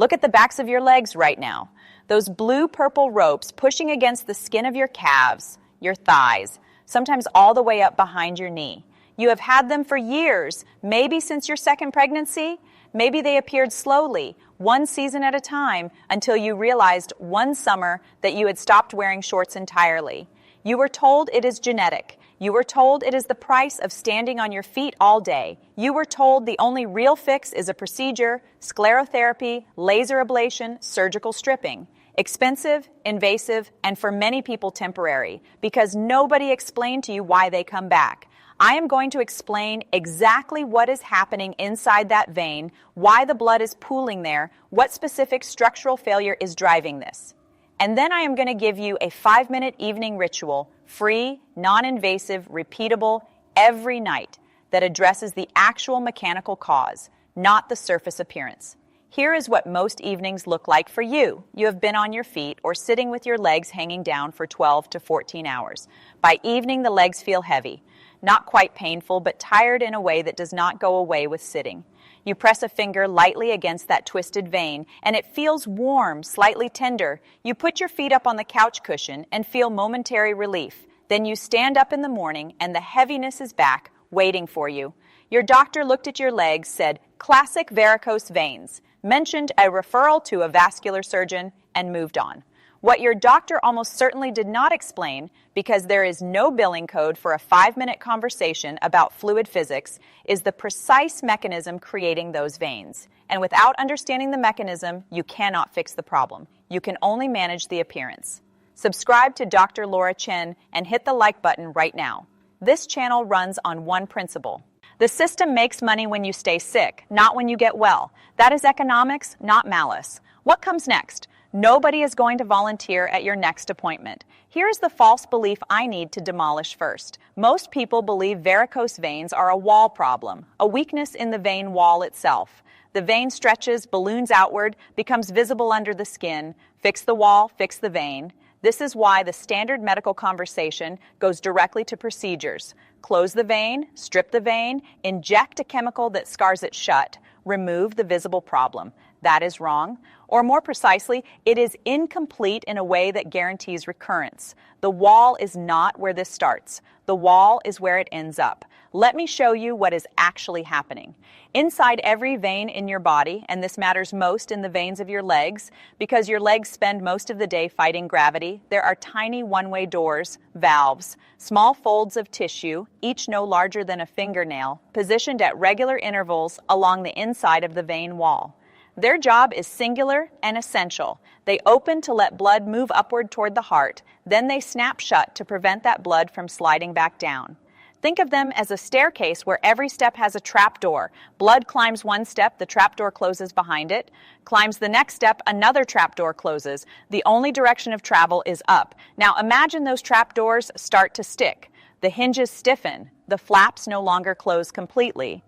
Look at the backs of your legs right now. Those blue-purple ropes pushing against the skin of your calves, your thighs, sometimes all the way up behind your knee. You have had them for years, maybe since your second pregnancy. Maybe they appeared slowly, one season at a time, until you realized one summer that you had stopped wearing shorts entirely. You were told it is genetic. You were told it is the price of standing on your feet all day. You were told the only real fix is a procedure, sclerotherapy, laser ablation, surgical stripping. Expensive, invasive, and for many people temporary, because nobody explained to you why they come back. I am going to explain exactly what is happening inside that vein, why the blood is pooling there, what specific structural failure is driving this. And then I am going to give you a 5-minute evening ritual, free, non-invasive, repeatable, every night, that addresses the actual mechanical cause, not the surface appearance. Here is what most evenings look like for you. You have been on your feet or sitting with your legs hanging down for 12 to 14 hours. By evening, the legs feel heavy. Not quite painful, but tired in a way that does not go away with sitting. You press a finger lightly against that twisted vein, and it feels warm, slightly tender. You put your feet up on the couch cushion and feel momentary relief. Then you stand up in the morning, and the heaviness is back, waiting for you. Your doctor looked at your legs, said, "Classic varicose veins," mentioned a referral to a vascular surgeon, and moved on. What your doctor almost certainly did not explain, because there is no billing code for a 5-minute conversation about fluid physics, is the precise mechanism creating those veins. And without understanding the mechanism, you cannot fix the problem. You can only manage the appearance. Subscribe to Dr. Laura Chen and hit the like button right now. This channel runs on one principle. The system makes money when you stay sick, not when you get well. That is economics, not malice. What comes next? Nobody is going to volunteer at your next appointment. Here is the false belief I need to demolish first. Most people believe varicose veins are a wall problem, a weakness in the vein wall itself. The vein stretches, balloons outward, becomes visible under the skin. Fix the wall, fix the vein. This is why the standard medical conversation goes directly to procedures. Close the vein, strip the vein, inject a chemical that scars it shut, remove the visible problem. That is wrong. Or more precisely, it is incomplete in a way that guarantees recurrence. The wall is not where this starts. The wall is where it ends up. Let me show you what is actually happening. Inside every vein in your body, and this matters most in the veins of your legs, because your legs spend most of the day fighting gravity, there are tiny one-way doors, valves, small folds of tissue, each no larger than a fingernail, positioned at regular intervals along the inside of the vein wall. Their job is singular and essential. They open to let blood move upward toward the heart, then they snap shut to prevent that blood from sliding back down. Think of them as a staircase where every step has a trapdoor. Blood climbs one step, the trapdoor closes behind it. Climbs the next step, another trapdoor closes. The only direction of travel is up. Now imagine those trapdoors start to stick. The hinges stiffen. The flaps no longer close completely.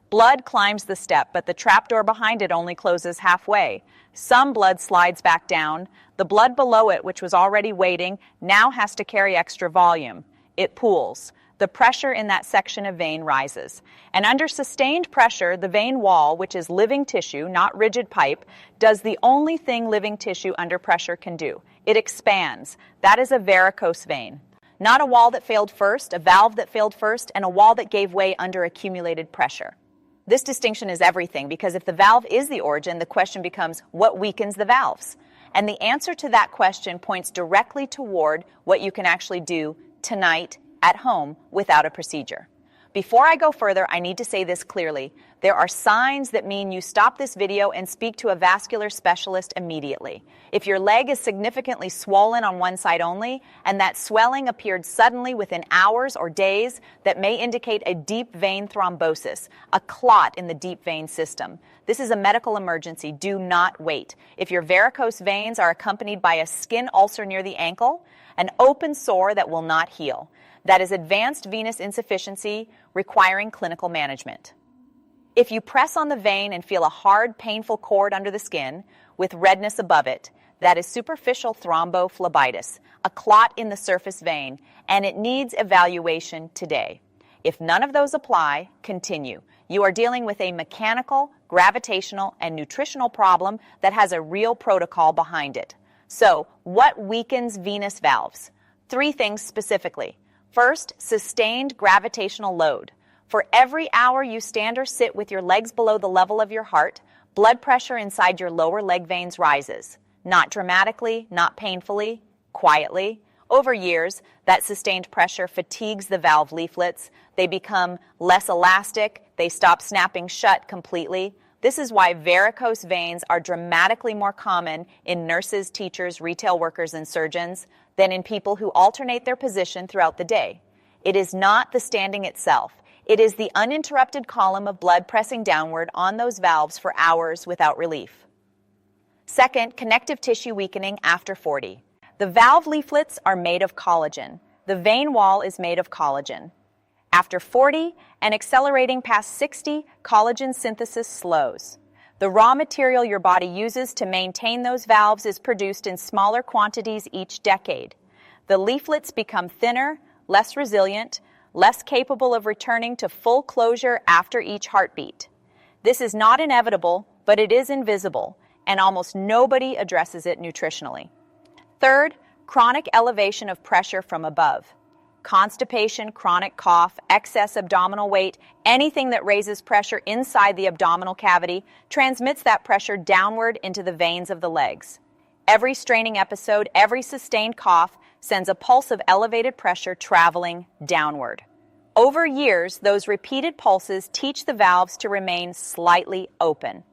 Blood climbs the step, but the trapdoor behind it only closes halfway. Some blood slides back down. The blood below it, which was already waiting, now has to carry extra volume. It pools. The pressure in that section of vein rises. And under sustained pressure, the vein wall, which is living tissue, not rigid pipe, does the only thing living tissue under pressure can do. It expands. That is a varicose vein. Not a wall that failed first, a valve that failed first, and a wall that gave way under accumulated pressure. This distinction is everything, because if the valve is the origin, the question becomes, what weakens the valves? And the answer to that question points directly toward what you can actually do tonight at home without a procedure. Before I go further, I need to say this clearly. There are signs that mean you stop this video and speak to a vascular specialist immediately. If your leg is significantly swollen on one side only, and that swelling appeared suddenly within hours or days, that may indicate a deep vein thrombosis, a clot in the deep vein system. This is a medical emergency. Do not wait. If your varicose veins are accompanied by a skin ulcer near the ankle, an open sore that will not heal, that is advanced venous insufficiency requiring clinical management. If you press on the vein and feel a hard, painful cord under the skin with redness above it, that is superficial thrombophlebitis, a clot in the surface vein, and it needs evaluation today. If none of those apply, continue. You are dealing with a mechanical, gravitational, and nutritional problem that has a real protocol behind it. So, what weakens venous valves? 3 things specifically. First, sustained gravitational load. For every hour you stand or sit with your legs below the level of your heart, blood pressure inside your lower leg veins rises. Not dramatically, not painfully, quietly. Over years, that sustained pressure fatigues the valve leaflets. They become less elastic. They stop snapping shut completely. This is why varicose veins are dramatically more common in nurses, teachers, retail workers, and surgeons than in people who alternate their position throughout the day. It is not the standing itself. It is the uninterrupted column of blood pressing downward on those valves for hours without relief. Second, connective tissue weakening after 40. The valve leaflets are made of collagen. The vein wall is made of collagen. After 40 and accelerating past 60, collagen synthesis slows. The raw material your body uses to maintain those valves is produced in smaller quantities each decade. The leaflets become thinner, less resilient, less capable of returning to full closure after each heartbeat. This is not inevitable, but it is invisible, and almost nobody addresses it nutritionally. Third, chronic elevation of pressure from above. Constipation, chronic cough, excess abdominal weight, anything that raises pressure inside the abdominal cavity transmits that pressure downward into the veins of the legs. Every straining episode, every sustained cough sends a pulse of elevated pressure traveling downward. Over years, those repeated pulses teach the valves to remain slightly open.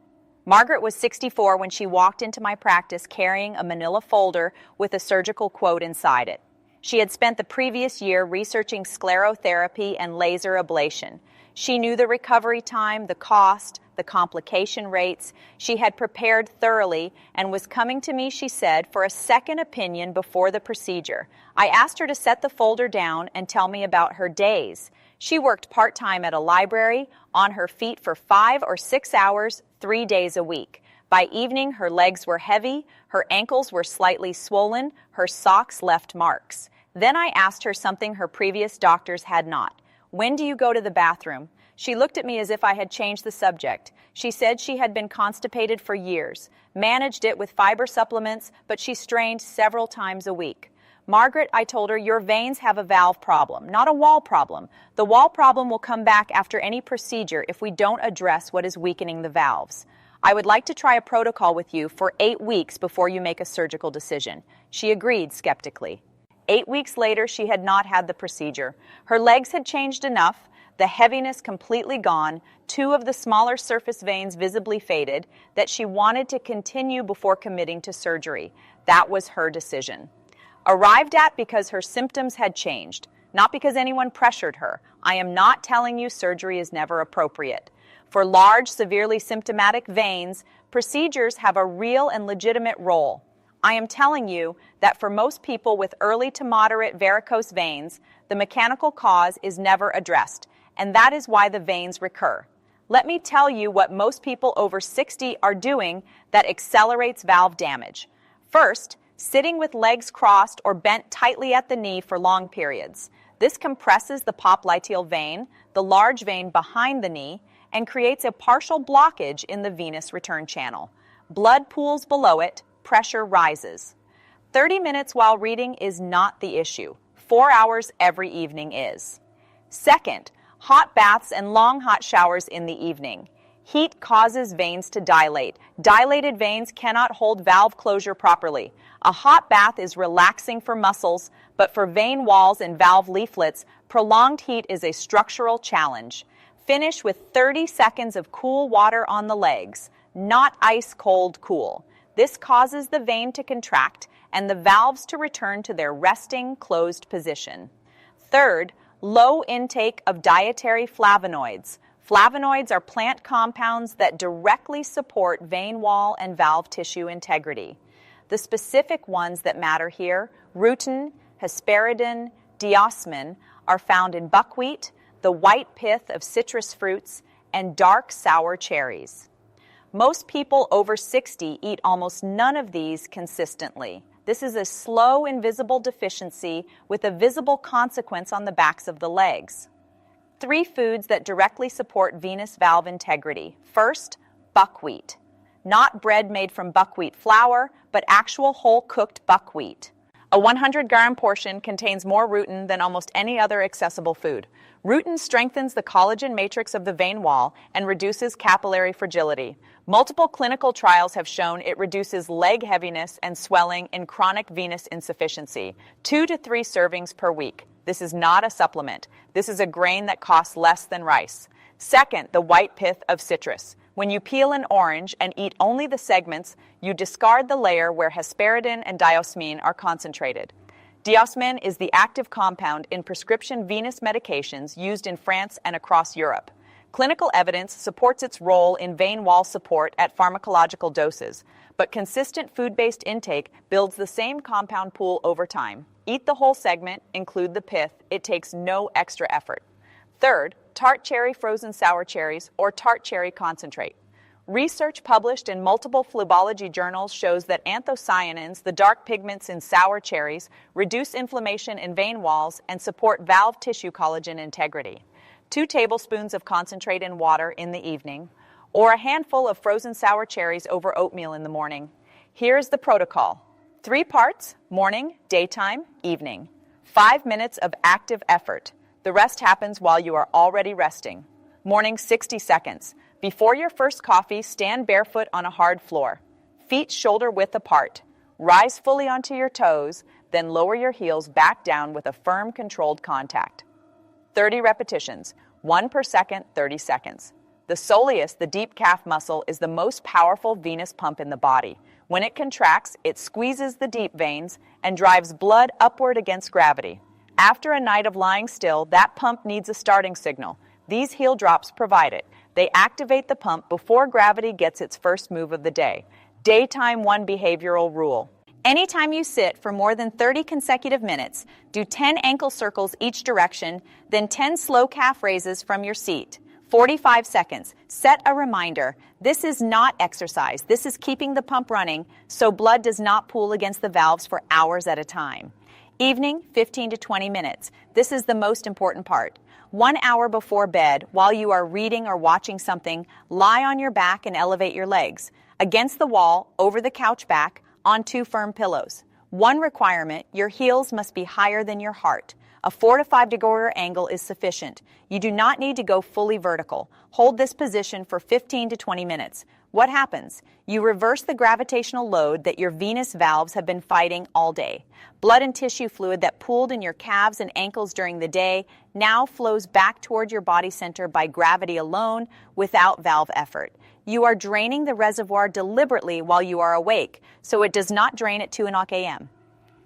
Margaret was 64 when she walked into my practice carrying a manila folder with a surgical quote inside it. She had spent the previous year researching sclerotherapy and laser ablation. She knew the recovery time, the cost, the complication rates. She had prepared thoroughly and was coming to me, she said, for a second opinion before the procedure. I asked her to set the folder down and tell me about her days. She worked part-time at a library, on her feet for 5 or 6 hours, 3 days a week. By evening, her legs were heavy, her ankles were slightly swollen, her socks left marks. Then I asked her something her previous doctors had not. When do you go to the bathroom? She looked at me as if I had changed the subject. She said she had been constipated for years, managed it with fiber supplements, but she strained several times a week. Margaret, I told her, your veins have a valve problem, not a wall problem. The wall problem will come back after any procedure if we don't address what is weakening the valves. I would like to try a protocol with you for 8 weeks before you make a surgical decision. She agreed skeptically. 8 weeks later, she had not had the procedure. Her legs had changed enough, the heaviness completely gone, 2 of the smaller surface veins visibly faded, that she wanted to continue before committing to surgery. That was her decision. Arrived at because her symptoms had changed, not because anyone pressured her. I am not telling you surgery is never appropriate. For large, severely symptomatic veins, procedures have a real and legitimate role. I am telling you that for most people with early to moderate varicose veins, the mechanical cause is never addressed, and that is why the veins recur. Let me tell you what most people over 60 are doing that accelerates valve damage. First, sitting with legs crossed or bent tightly at the knee for long periods. This compresses the popliteal vein, the large vein behind the knee, and creates a partial blockage in the venous return channel. Blood pools below it, pressure rises. 30 minutes while reading is not the issue. 4 hours every evening is. Second, hot baths and long hot showers in the evening. Heat causes veins to dilate. Dilated veins cannot hold valve closure properly. A hot bath is relaxing for muscles, but for vein walls and valve leaflets, prolonged heat is a structural challenge. Finish with 30 seconds of cool water on the legs, not ice-cold cool. This causes the vein to contract and the valves to return to their resting, closed position. Third, low intake of dietary flavonoids. Flavonoids are plant compounds that directly support vein wall and valve tissue integrity. The specific ones that matter here, rutin, hesperidin, diosmin, are found in buckwheat, the white pith of citrus fruits, and dark sour cherries. Most people over 60 eat almost none of these consistently. This is a slow, invisible deficiency with a visible consequence on the backs of the legs. 3 foods that directly support venous valve integrity. First, buckwheat. Not bread made from buckwheat flour, but actual whole cooked buckwheat. A 100-gram portion contains more rutin than almost any other accessible food. Rutin strengthens the collagen matrix of the vein wall and reduces capillary fragility. Multiple clinical trials have shown it reduces leg heaviness and swelling in chronic venous insufficiency. 2 to 3 servings per week. This is not a supplement. This is a grain that costs less than rice. Second, the white pith of citrus. When you peel an orange and eat only the segments, you discard the layer where hesperidin and diosmine are concentrated. Diosmine is the active compound in prescription venous medications used in France and across Europe. Clinical evidence supports its role in vein wall support at pharmacological doses, but consistent food-based intake builds the same compound pool over time. Eat the whole segment, include the pith. It takes no extra effort. Third, tart cherry frozen sour cherries or tart cherry concentrate. Research published in multiple phlebology journals shows that anthocyanins, the dark pigments in sour cherries, reduce inflammation in vein walls and support valve tissue collagen integrity. 2 tablespoons of concentrate in water in the evening, or a handful of frozen sour cherries over oatmeal in the morning. Here's the protocol. 3 parts, morning, daytime, evening. 5 minutes of active effort. The rest happens while you are already resting. Morning, 60 seconds. Before your first coffee, stand barefoot on a hard floor. Feet shoulder width apart. Rise fully onto your toes, then lower your heels back down with a firm, controlled contact. 30 repetitions, 1 per second, 30 seconds. The soleus, the deep calf muscle, is the most powerful venous pump in the body. When it contracts, it squeezes the deep veins and drives blood upward against gravity. After a night of lying still, that pump needs a starting signal. These heel drops provide it. They activate the pump before gravity gets its first move of the day. Daytime 1 behavioral rule. Anytime you sit for more than 30 consecutive minutes, do 10 ankle circles each direction, then 10 slow calf raises from your seat. 45 seconds. Set a reminder. This is not exercise. This is keeping the pump running so blood does not pool against the valves for hours at a time. Evening, 15 to 20 minutes. This is the most important part. 1 hour before bed, while you are reading or watching something, lie on your back and elevate your legs. Against the wall, over the couch back, on 2 firm pillows. 1 requirement, your heels must be higher than your heart. A 4 to 5 degree angle is sufficient. You do not need to go fully vertical. Hold this position for 15 to 20 minutes. What happens? You reverse the gravitational load that your venous valves have been fighting all day. Blood and tissue fluid that pooled in your calves and ankles during the day now flows back toward your body center by gravity alone without valve effort. You are draining the reservoir deliberately while you are awake, so it does not drain at 2 a.m.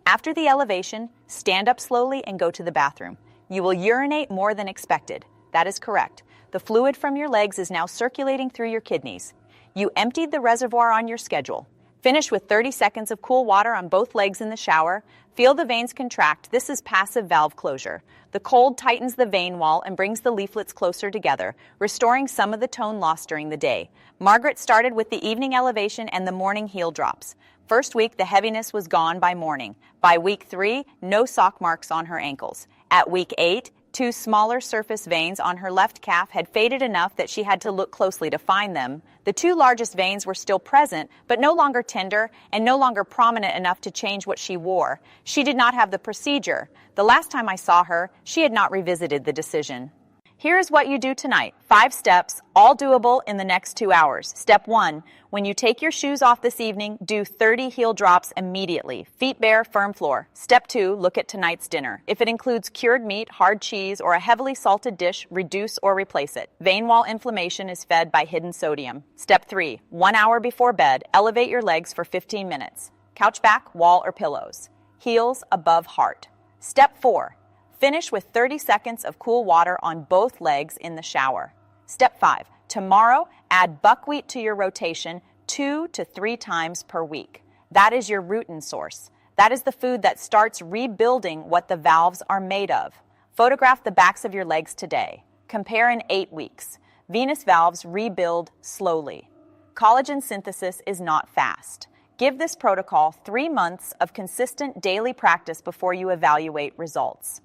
After the elevation, stand up slowly and go to the bathroom. You will urinate more than expected. That is correct. The fluid from your legs is now circulating through your kidneys. You emptied the reservoir on your schedule. Finish with 30 seconds of cool water on both legs in the shower. Feel the veins contract. This is passive valve closure. The cold tightens the vein wall and brings the leaflets closer together, restoring some of the tone lost during the day. Margaret started with the evening elevation and the morning heel drops. First week, the heaviness was gone by morning. By week 3, no sock marks on her ankles. At week 8, 2 smaller surface veins on her left calf had faded enough that she had to look closely to find them. The 2 largest veins were still present, but no longer tender and no longer prominent enough to change what she wore. She did not have the procedure. The last time I saw her, she had not revisited the decision. Here is what you do tonight. 5 steps, all doable in the next 2 hours. Step 1, when you take your shoes off this evening, do 30 heel drops immediately. Feet bare, firm floor. Step 2, look at tonight's dinner. If it includes cured meat, hard cheese, or a heavily salted dish, reduce or replace it. Vein wall inflammation is fed by hidden sodium. Step 3, 1 hour before bed, elevate your legs for 15 minutes. Couch back, wall, or pillows. Heels above heart. Step 4, finish with 30 seconds of cool water on both legs in the shower. Step 5. Tomorrow, add buckwheat to your rotation 2 to 3 times per week. That is your rutin source. That is the food that starts rebuilding what the valves are made of. Photograph the backs of your legs today. Compare in 8 weeks. Venous valves rebuild slowly. Collagen synthesis is not fast. Give this protocol 3 months of consistent daily practice before you evaluate results.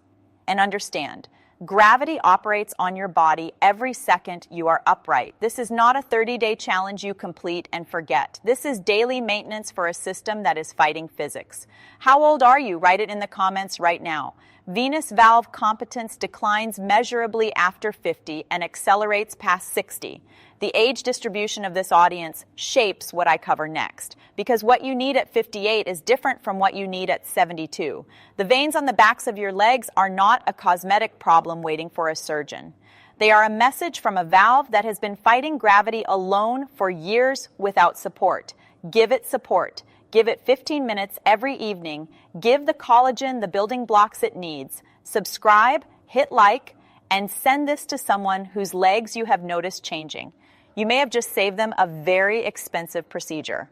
And understand, Gravity operates on your body every second you are upright. This is not a 30-day challenge you complete and forget. This is daily maintenance for a system that is fighting physics. How old are you? Write it in the comments right now. Venous valve competence declines measurably after 50 and accelerates past 60. The age distribution of this audience shapes what I cover next, because what you need at 58 is different from what you need at 72. The veins on the backs of your legs are not a cosmetic problem waiting for a surgeon. They are a message from a valve that has been fighting gravity alone for years without support. Give it support. Give it 15 minutes every evening. Give the collagen the building blocks it needs. Subscribe, hit like, and send this to someone whose legs you have noticed changing. You may have just saved them a very expensive procedure.